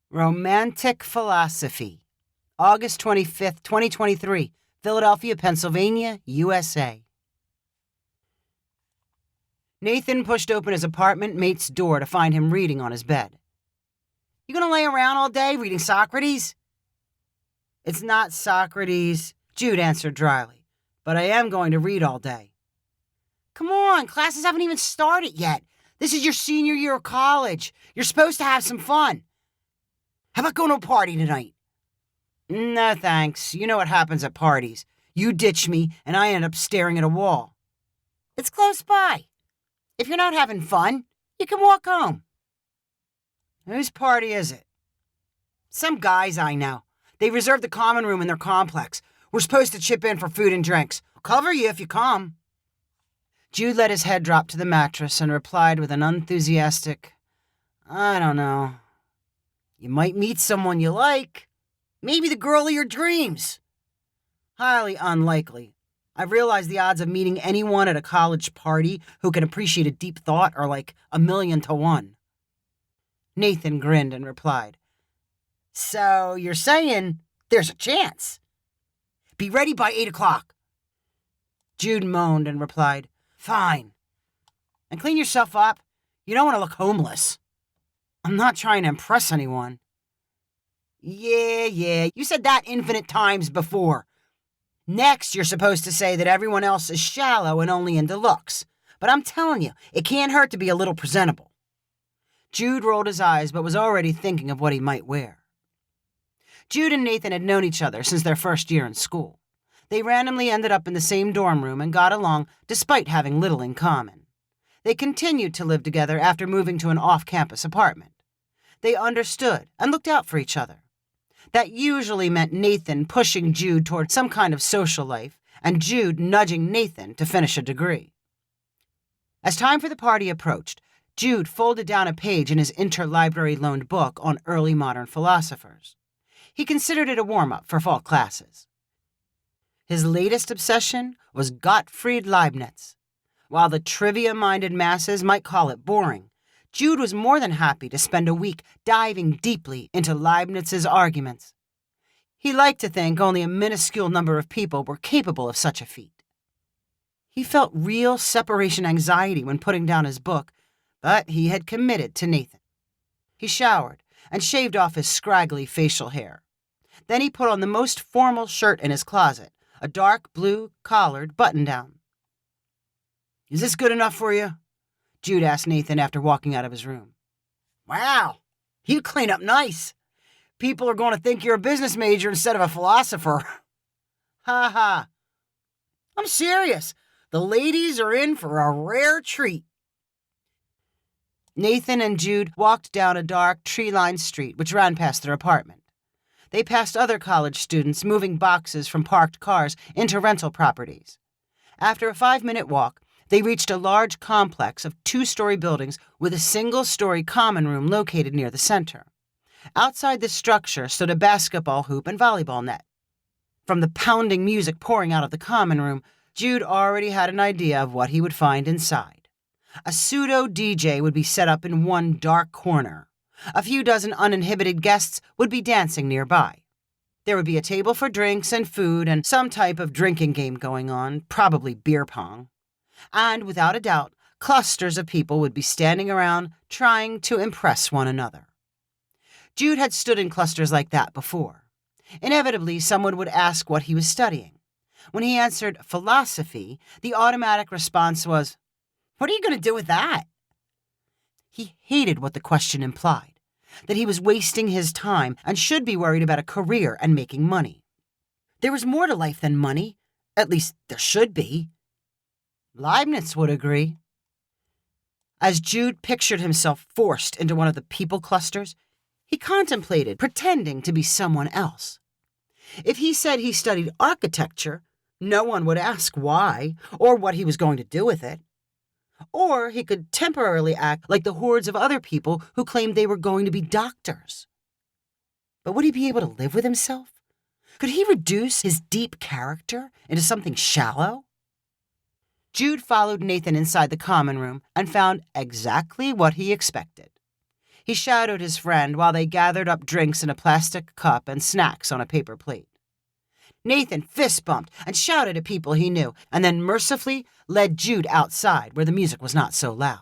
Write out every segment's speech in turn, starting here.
Romantic Philosophy, August 25th, 2023, Philadelphia, Pennsylvania, USA. Nathan pushed open his apartment mate's door to find him reading on his bed. "You gonna lay around all day reading Socrates?" "It's not Socrates," Jude answered dryly, "but I am going to read all day." "Come on, classes haven't even started yet. This is your senior year of college. You're supposed to have some fun. How about going to a party tonight?" "No, thanks. You know what happens at parties. You ditch me, and I end up staring at a wall." "It's close by. If you're not having fun, you can walk home." "Whose party is it?" "Some guys I know. They reserved the common room in their complex. We're supposed to chip in for food and drinks. I'll cover you if you come." Jude let his head drop to the mattress and replied with an unenthusiastic, "I don't know. You might meet someone you like. Maybe the girl of your dreams." "Highly unlikely. I realize the odds of meeting anyone at a college party who can appreciate a deep thought are like 1,000,000 to 1. Nathan grinned and replied, "So you're saying there's a chance? Be ready by 8 o'clock. Jude moaned and replied, "Fine. And clean yourself up. You don't want to look homeless." "I'm not trying to impress anyone." Yeah, you said that infinite times before. Next, you're supposed to say that everyone else is shallow and only into looks. But I'm telling you, it can't hurt to be a little presentable." Jude rolled his eyes but was already thinking of what he might wear. Jude and Nathan had known each other since their first year in school. They randomly ended up in the same dorm room and got along despite having little in common. They continued to live together after moving to an off-campus apartment. They understood and looked out for each other. That usually meant Nathan pushing Jude toward some kind of social life and Jude nudging Nathan to finish a degree. As time for the party approached, Jude folded down a page in his interlibrary-loaned book on early modern philosophers. He considered it a warm-up for fall classes. His latest obsession was Gottfried Leibniz. While the trivia-minded masses might call it boring, Jude was more than happy to spend a week diving deeply into Leibniz's arguments. He liked to think only a minuscule number of people were capable of such a feat. He felt real separation anxiety when putting down his book, but he had committed to Nathan. He showered and shaved off his scraggly facial hair. Then he put on the most formal shirt in his closet, a dark blue collared button-down. "Is this good enough for you?" Jude asked Nathan after walking out of his room. "Wow, you clean up nice. People are going to think you're a business major instead of a philosopher." "Ha ha. I'm serious. The ladies are in for a rare treat." Nathan and Jude walked down a dark, tree-lined street which ran past their apartment. They passed other college students moving boxes from parked cars into rental properties. After a 5-minute walk, they reached a large complex of 2-story buildings with a single-story common room located near the center. Outside the structure stood a basketball hoop and volleyball net. From the pounding music pouring out of the common room, Jude already had an idea of what he would find inside. A pseudo-DJ would be set up in one dark corner. A few dozen uninhibited guests would be dancing nearby. There would be a table for drinks and food and some type of drinking game going on, probably beer pong. And without a doubt, clusters of people would be standing around trying to impress one another. Jude had stood in clusters like that before. Inevitably, someone would ask what he was studying. When he answered philosophy, the automatic response was, "What are you going to do with that?" He hated what the question implied, that he was wasting his time and should be worried about a career and making money. There was more to life than money. At least there should be. Leibniz would agree. As Jude pictured himself forced into one of the people clusters, he contemplated pretending to be someone else. If he said he studied architecture, no one would ask why or what he was going to do with it. Or he could temporarily act like the hordes of other people who claimed they were going to be doctors. But would he be able to live with himself? Could he reduce his deep character into something shallow? Jude followed Nathan inside the common room and found exactly what he expected. He shadowed his friend while they gathered up drinks in a plastic cup and snacks on a paper plate. Nathan fist-bumped and shouted at people he knew, and then mercifully led Jude outside where the music was not so loud.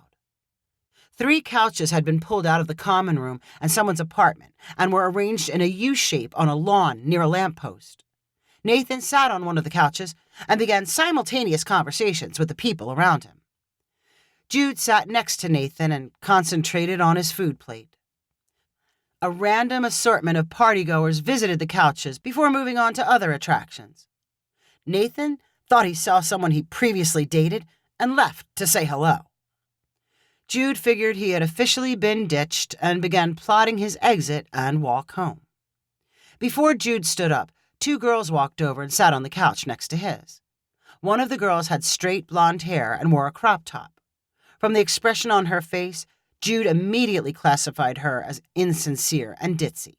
3 couches had been pulled out of the common room and someone's apartment and were arranged in a U-shape on a lawn near a lamppost. Nathan sat on one of the couches and began simultaneous conversations with the people around him. Jude sat next to Nathan and concentrated on his food plate. A random assortment of partygoers visited the couches before moving on to other attractions. Nathan thought he saw someone he previously dated and left to say hello. Jude figured he had officially been ditched and began plotting his exit and walk home. Before Jude stood up, 2 girls walked over and sat on the couch next to his. One of the girls had straight blonde hair and wore a crop top. From the expression on her face, Jude immediately classified her as insincere and ditzy.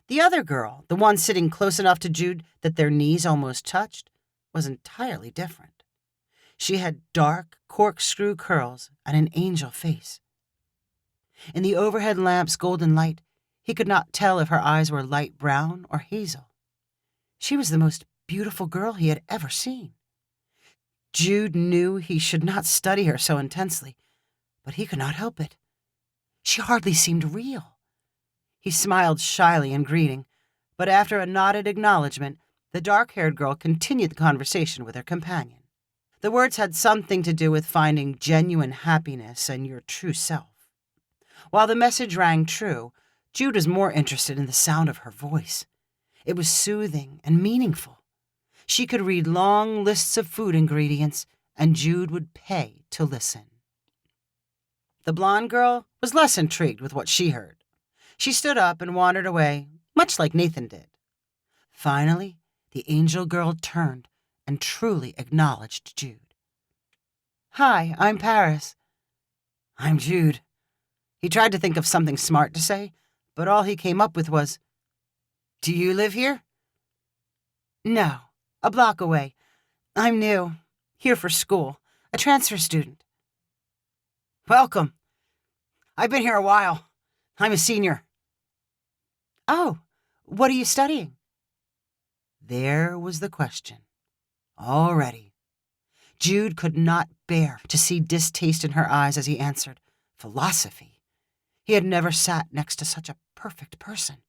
The other girl, the one sitting close enough to Jude that their knees almost touched, was entirely different. She had dark, corkscrew curls and an angel face. In the overhead lamp's golden light, he could not tell if her eyes were light brown or hazel. She was the most beautiful girl he had ever seen. Jude knew he should not study her so intensely, but he could not help it. She hardly seemed real. He smiled shyly in greeting, but after a nodded acknowledgement, the dark-haired girl continued the conversation with her companion. The words had something to do with finding genuine happiness and your true self. While the message rang true, Jude was more interested in the sound of her voice. It was soothing and meaningful. She could read long lists of food ingredients, and Jude would pay to listen. The blonde girl was less intrigued with what she heard. She stood up and wandered away, much like Nathan did. Finally, the angel girl turned and truly acknowledged Jude. "Hi, I'm Paris." "I'm Jude." He tried to think of something smart to say, but all he came up with was, "Do you live here?" "No, a block away. I'm new, here for school, a transfer student." "Welcome. I've been here a while. I'm a senior." "Oh, what are you studying?" There was the question. Already. Jude could not bear to see distaste in her eyes as he answered, "Philosophy." He had never sat next to such a perfect person.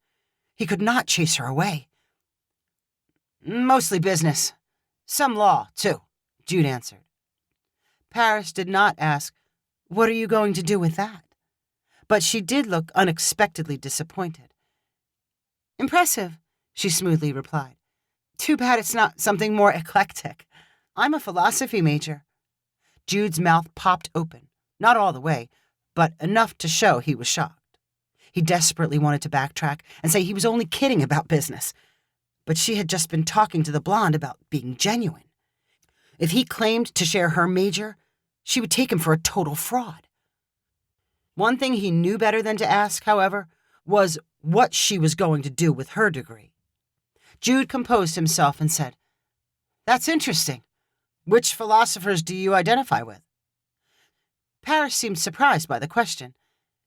He could not chase her away. "Mostly business. Some law, too," Jude answered. Paris did not ask, "What are you going to do with that?" But she did look unexpectedly disappointed. "Impressive," she smoothly replied. "Too bad it's not something more eclectic. I'm a philosophy major." Jude's mouth popped open, not all the way, but enough to show he was shocked. He desperately wanted to backtrack and say he was only kidding about business, but she had just been talking to the blonde about being genuine. If he claimed to share her major, she would take him for a total fraud. One thing he knew better than to ask, however, was what she was going to do with her degree. Jude composed himself and said, "That's interesting. Which philosophers do you identify with?" Paris seemed surprised by the question.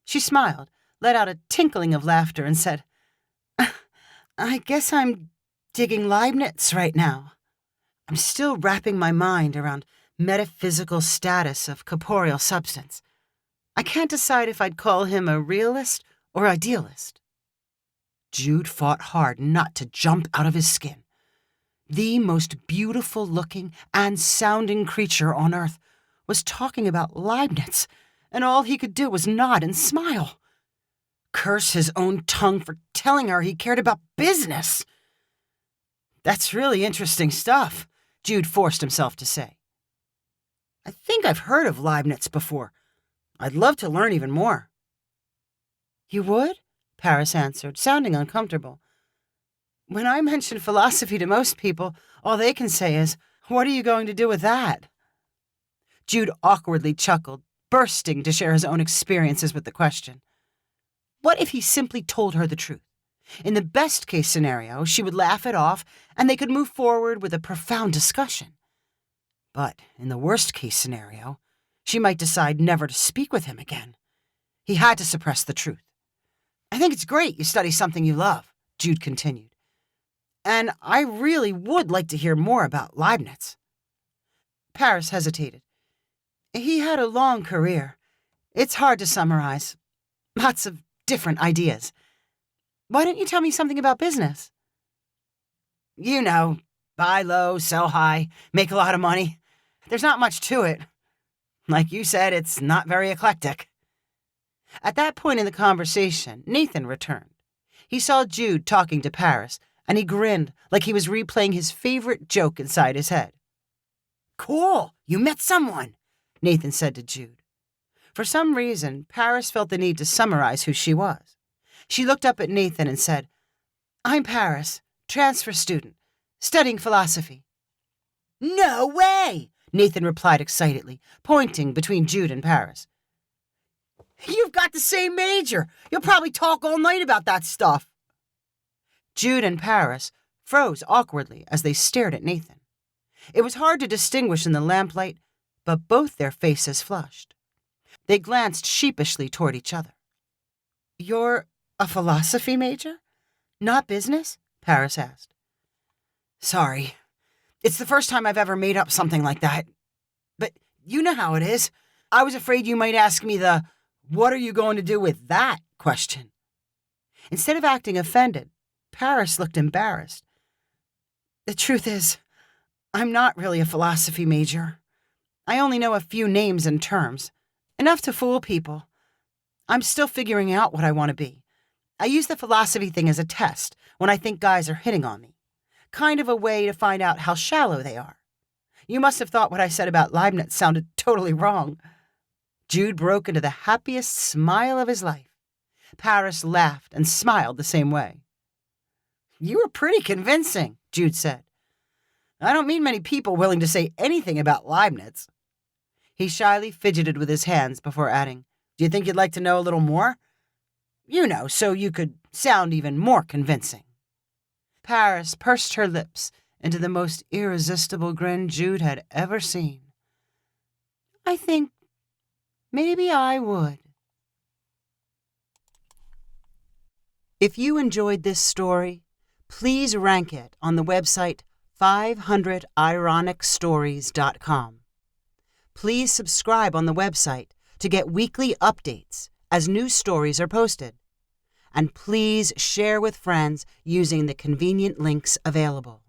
She smiled, let out a tinkling of laughter, and said, "I guess I'm digging Leibniz right now. I'm still wrapping my mind around metaphysical status of corporeal substance. I can't decide if I'd call him a realist or idealist." Jude fought hard not to jump out of his skin. The most beautiful-looking and sounding creature on earth was talking about Leibniz, and all he could do was nod and smile. Curse his own tongue for telling her he cared about business. "That's really interesting stuff," Jude forced himself to say. "I think I've heard of Leibniz before. I'd love to learn even more." "You would?" Paris answered, sounding uncomfortable. "When I mention philosophy to most people, all they can say is, 'What are you going to do with that?'" Jude awkwardly chuckled, bursting to share his own experiences with the question. What if he simply told her the truth? In the best-case scenario, she would laugh it off, and they could move forward with a profound discussion. But in the worst-case scenario, she might decide never to speak with him again. He had to suppress the truth. I think it's great you study something you love, Jude continued. And I really would like to hear more about Leibniz. Paris hesitated. He had a long career. It's hard to summarize. Lots of different ideas. Why don't you tell me something about business? You know, buy low, sell high, make a lot of money. There's not much to it. Like you said, it's not very eclectic. At that point in the conversation, Nathan returned. He saw Jude talking to Paris, and he grinned like he was replaying his favorite joke inside his head. Cool, you met someone, Nathan said to Jude. For some reason, Paris felt the need to summarize who she was. She looked up at Nathan and said, I'm Paris, transfer student, studying philosophy. No way, Nathan replied excitedly, pointing between Jude and Paris. You've got the same major. You'll probably talk all night about that stuff. Jude and Paris froze awkwardly as they stared at Nathan. It was hard to distinguish in the lamplight, but both their faces flushed. They glanced sheepishly toward each other. You're a philosophy major? Not business? Paris asked. Sorry. It's the first time I've ever made up something like that. But you know how it is. I was afraid you might ask me the, what are you going to do with that question? Instead of acting offended, Paris looked embarrassed. The truth is, I'm not really a philosophy major. I only know a few names and terms, enough to fool people. I'm still figuring out what I want to be. I use the philosophy thing as a test when I think guys are hitting on me. Kind of a way to find out how shallow they are. You must have thought what I said about Leibniz sounded totally wrong. Jude broke into the happiest smile of his life. Paris laughed and smiled the same way. You were pretty convincing, Jude said. I don't meet many people willing to say anything about Leibniz. He shyly fidgeted with his hands before adding, Do you think you'd like to know a little more? You know, so you could sound even more convincing. Paris pursed her lips into the most irresistible grin Jude had ever seen. I think maybe I would. If you enjoyed this story, please rank it on the website 500ironicstories.com. Please subscribe on the website to get weekly updates as new stories are posted. And please share with friends using the convenient links available.